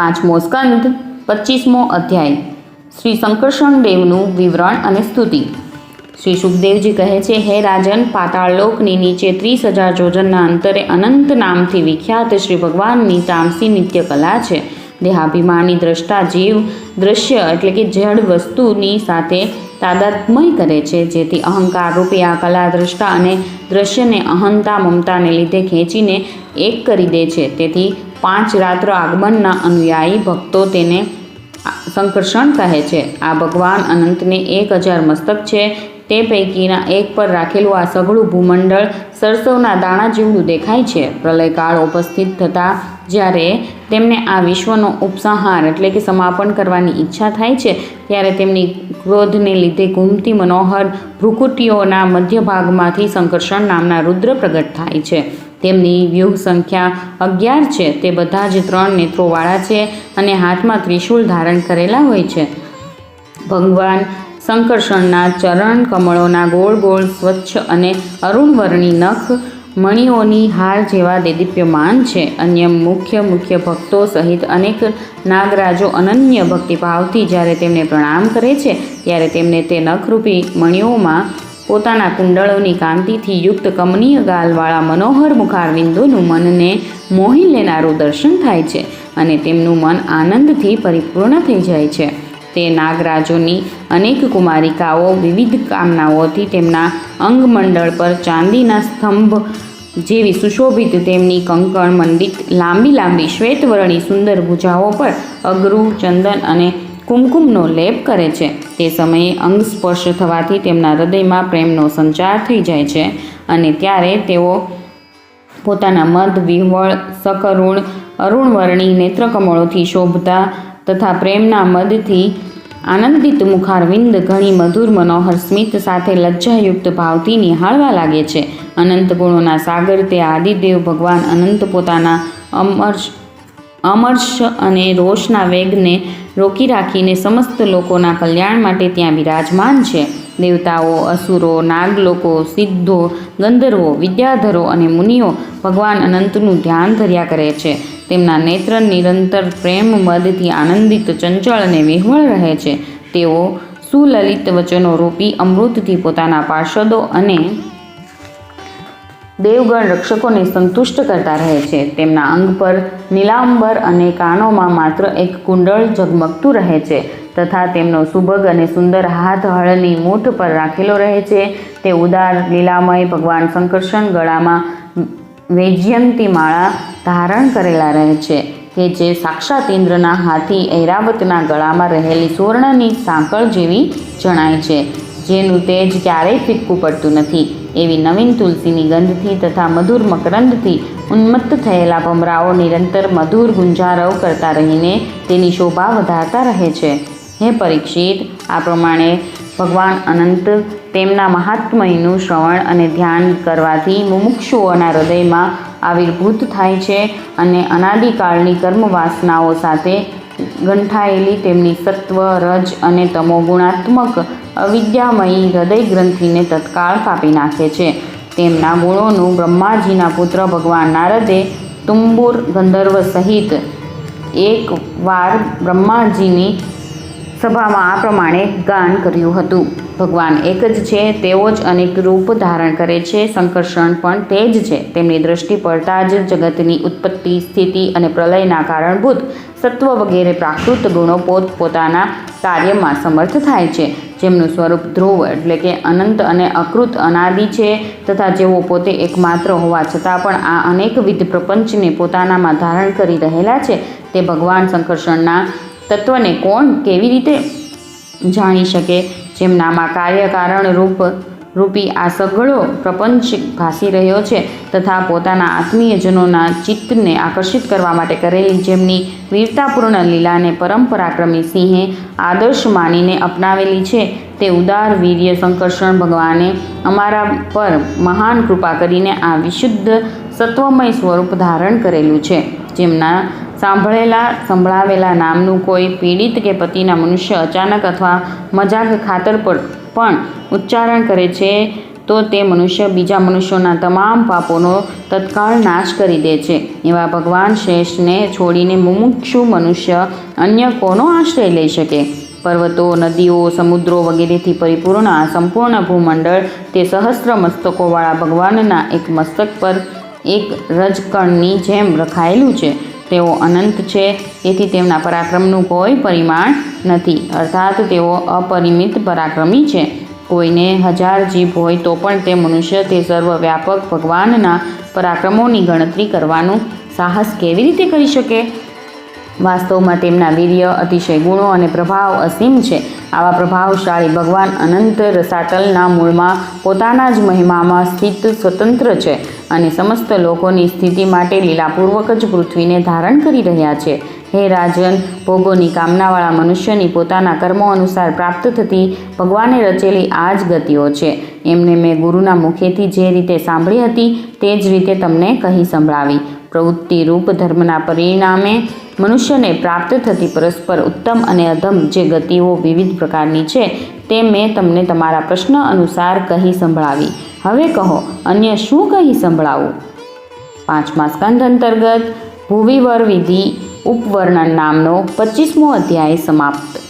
પાંચમો સ્કંદ 25મો અધ્યાય શ્રી શંકર્ષણ દેવનું વિવરણ અને સ્તુતિ। શ્રી સુખદેવજી કહે છે, હે રાજન, પાતાળલોકની નીચે 30,000 યોજનના અંતરે અનંત નામથી વિખ્યાત શ્રી ભગવાનની તામસી નિત્ય કલા છે। દેહાભિમાની દ્રષ્ટા જીવ દ્રશ્ય એટલે કે જડ વસ્તુની સાથે તાદાત્મ્ય કરે છે, જેથી અહંકાર રૂપી આ કલા દ્રષ્ટા અને દ્રશ્યને અહંતા મમતાને લીધે ખેંચીને એક કરી દે છે। તેથી 5 રાત્ર આગમનના અનુયાયી ભક્તો તેને શંકર્ષણ કહે છે। આ ભગવાન અનંતને 1000 મસ્તક છે, તે પૈકીના એક પર રાખેલું આ સઘળું ભૂમંડળ સરસવના દાણા જેવડું દેખાય છે। પ્રલયકાળ ઉપસ્થિત થતાં જ્યારે તેમને આ વિશ્વનો ઉપસંહાર એટલે કે સમાપન કરવાની ઈચ્છા થાય છે, ત્યારે તેમની ક્રોધને લીધે ઘૂમતી મનોહર ભ્રુકુટીઓના મધ્ય ભાગમાંથી શંકર્ષણ નામના રુદ્ર પ્રગટ થાય છે। તેમની વ્યૂહ સંખ્યા 11 છે। તે બધા જ 3 નેત્રોવાળા છે અને હાથમાં ત્રિશૂળ ધારણ કરેલા હોય છે। ભગવાન શંકર્ષણના ચરણ કમળોના ગોળ ગોળ સ્વચ્છ અને અરુણવર્ણી નખ મણિઓની હાર જેવા દેદીપ્યમાન છે। અન્ય મુખ્ય ભક્તો સહિત અનેક નાગરાજો અનન્ય ભક્તિભાવથી જ્યારે તેમને પ્રણામ કરે છે, ત્યારે તેમને તે નખરૂપી મણિઓમાં પોતાના કુંડળોની કાંતિથી યુક્ત કમનીય ગાલવાળા મનોહર મુખારવિંદોનું મનને મોહી લેનારું દર્શન થાય છે અને તેમનું મન આનંદથી પરિપૂર્ણ થઈ જાય છે। તે નાગરાજોની અનેક કુમારિકાઓ વિવિધ કામનાઓથી તેમના અંગમંડળ પર ચાંદીના સ્તંભ જેવી સુશોભિત તેમની કંકણ મંડિત લાંબી શ્વેતવર્ણી સુંદર ભુજાઓ પર અગરું, ચંદન અને કુમકુમનો લેપ કરે છે। તે સમયે અંગ સ્પર્શ થવાથી તેમના હૃદયમાં પ્રેમનો સંચાર થઈ જાય છે અને ત્યારે તેઓ પોતાના મદ વિહ્વળ સકરુણ અરુણવર્ણી નેત્રકમળોથી શોભતા તથા પ્રેમના મદથી આનંદિત મુખારવિંદ ઘણી મધુર મનોહર સ્મિત સાથે લજ્જાયુક્ત ભાવથી નિહાળવા લાગે છે। અનંત ગુણોના સાગર તે આદિદેવ ભગવાન અનંત પોતાના અમર્ષ અને રોષના વેગને રોકી રાખીને સમસ્ત લોકોના કલ્યાણ માટે ત્યાં બિરાજમાન છે। દેવતાઓ, અસુરો, નાગલોકો, સિદ્ધો, ગંધર્વો, વિદ્યાધરો અને મુનિઓ ભગવાન અનંતનું ધ્યાન ધર્યા કરે છે। તેમના નેત્ર નિરંતર પ્રેમ મદથી આનંદિત, ચંચળ અને વિહ્વળ રહે છે। તેઓ સુલલિત વચનો રૂપી અમૃતથી પોતાના પાર્ષદો અને દેવગણ રક્ષકોને સંતુષ્ટ કરતા રહે છે। તેમના અંગ પર નીલાંબર અને કાનોમાં માત્ર એક કુંડળ ઝગમગતું રહે છે તથા તેમનો સુભગ અને સુંદર હાથ હળની મૂઠ પર રાખેલો રહે છે। તે ઉદાર લીલામય ભગવાન શંકર્ષણ ગળામાં વૈજયંતી માળા ધારણ કરેલા રહે છે, કે જે સાક્ષાત ઇન્દ્રના હાથી ઐરાવતના ગળામાં રહેલી સુવર્ણની સાંકળ જેવી જણાય છે, જેનું તેજ ક્યારેય ફિક્કું પડતું નથી। એવી નવીન તુલસીની ગંધથી તથા મધુર મકરંદથી ઉન્મત્ત થયેલા ભમરાઓ નિરંતર મધુર ગુંજારવ કરતા રહીને તેની શોભા વધારતા રહે છે। હે પરીક્ષિત, આ પ્રમાણે ભગવાન અનંત તેમના મહાત્મયનું શ્રવણ અને ધ્યાન કરવાથી મુમુક્ષુઓના હૃદયમાં આવિર્ભૂત થાય છે અને અનાદિકાળની કર્મવાસનાઓ સાથે ગંઠાયેલી તેમની સત્વ, રજ અને તમોગુણાત્મક અવિદ્યામયી હૃદય ગ્રંથિને તત્કાળ કાપી નાખે છે। તેમના ગુણોનું બ્રહ્માજીના પુત્ર ભગવાન નારદે તુંબુર ગંધર્વ સહિત એક વાર બ્રહ્માજીની સભામાં આ પ્રમાણે ગાન કર્યું હતું। ભગવાન એક જ છે, તેઓ જ અનેક રૂપ ધારણ કરે છે। શંકર્ષણ પણ તે જ છે। તેમની દ્રષ્ટિ પડતા જ જગતની ઉત્પત્તિ, સ્થિતિ અને પ્રલયના કારણભૂત સત્વ વગેરે પ્રાકૃત ગુણો પોતપોતાના કાર્યમાં સમર્થ થાય છે। જેમનું સ્વરૂપ ધ્રુવ એટલે કે અનંત અને અકૃત અનાદિ છે તથા જેઓ પોતે એકમાત્ર હોવા છતાં પણ આ અનેકવિધ પ્રપંચને પોતાનામાં ધારણ કરી રહેલા છે, તે ભગવાન શંકર્ષણના તત્વને કોણ કેવી રીતે જાણી શકે? જેમનામાં કાર્યકારણ રૂપી આ સઘળો પ્રપંચ ભાસી રહ્યો છે તથા પોતાના આત્મીયજનોના ચિત્તને આકર્ષિત કરવા માટે કરેલી જેમની વીરતાપૂર્ણ લીલાને પરમ પરાક્રમી સિંહે આદર્શ માનીને અપનાવેલી છે, તે ઉદાર વીર્ય શંકર્ષણ ભગવાને અમારા પર મહાન કૃપા કરીને આ વિશુદ્ધ સત્વમય સ્વરૂપ ધારણ કરેલું છે। જેમના સંભળાવેલા નામનું કોઈ પીડિત કે પતિના મનુષ્ય અચાનક અથવા મજાક ખાતર પણ ઉચ્ચારણ કરે છે, તો તો તે મનુષ્ય બીજા મનુષ્યોના તમામ પાપોનો તત્કાળ નાશ કરી દે છે. એવા ભગવાન શ્રેષ્ઠને છોડીને મુમુક્ષુ મનુષ્ય અન્ય કોનો આશ્રય લઈ શકે? પર્વતો, નદીઓ, સમુદ્રો વગેરેથી પરિપૂર્ણ આ સંપૂર્ણ ભૂમંડળ તે સહસ્ત્ર મસ્તકોવાળા ભગવાનના એક મસ્તક પર એક રજકણની જેમ રખાયેલું છે. તેઓ અનંત છે, તેથી તેમના પરાક્રમનું કોઈ પરિમાણ નથી, અર્થાત તેઓ અપરિમિત પરાક્રમી છે. કોઈને 1000 જીભ હોય તો પણ તે મનુષ્ય તે સર્વવ્યાપક ભગવાનના પરાક્રમોની ગણતરી કરવાનું સાહસ કેવી રીતે કરી શકે? વાસ્તવમાં તેમના વીર્ય, અતિશય ગુણો અને પ્રભાવ અસીમ છે. આવા પ્રભાવશાળી ભગવાન અનંત રસાતલના મૂળમાં પોતાના જ મહિમામાં સ્થિત સ્વતંત્ર છે અને સમસ્ત લોકોની સ્થિતિ માટે લીલાપૂર્વક જ પૃથ્વીને ધારણ કરી રહ્યા છે. હે રાજન, ભોગોની કામનાવાળા મનુષ્યની પોતાના કર્મો અનુસાર પ્રાપ્ત થતી ભગવાને રચેલી આ જ ગતિઓ છે. એમને મેં ગુરુના મુખેથી જે રીતે સાંભળી હતી તે જ રીતે તમને કહી સંભળાવી. પ્રવૃત્તિ રૂપ ધર્મના પરિણામે મનુષ્યને પ્રાપ્ત થતી પરસ્પર ઉત્તમ અને અધમ જે ગતિઓ વિવિધ પ્રકારની છે તે મેં તમને તમારા પ્રશ્ન અનુસાર કહી સંભળાવી. હવે કહો, અન્ય શું કહી સંભળાવું? 5મા સ્કંધ અંતર્ગત ભુવિવર વિધિ ઉપવર્ણન નામનો 25મો અધ્યાય સમાપ્ત.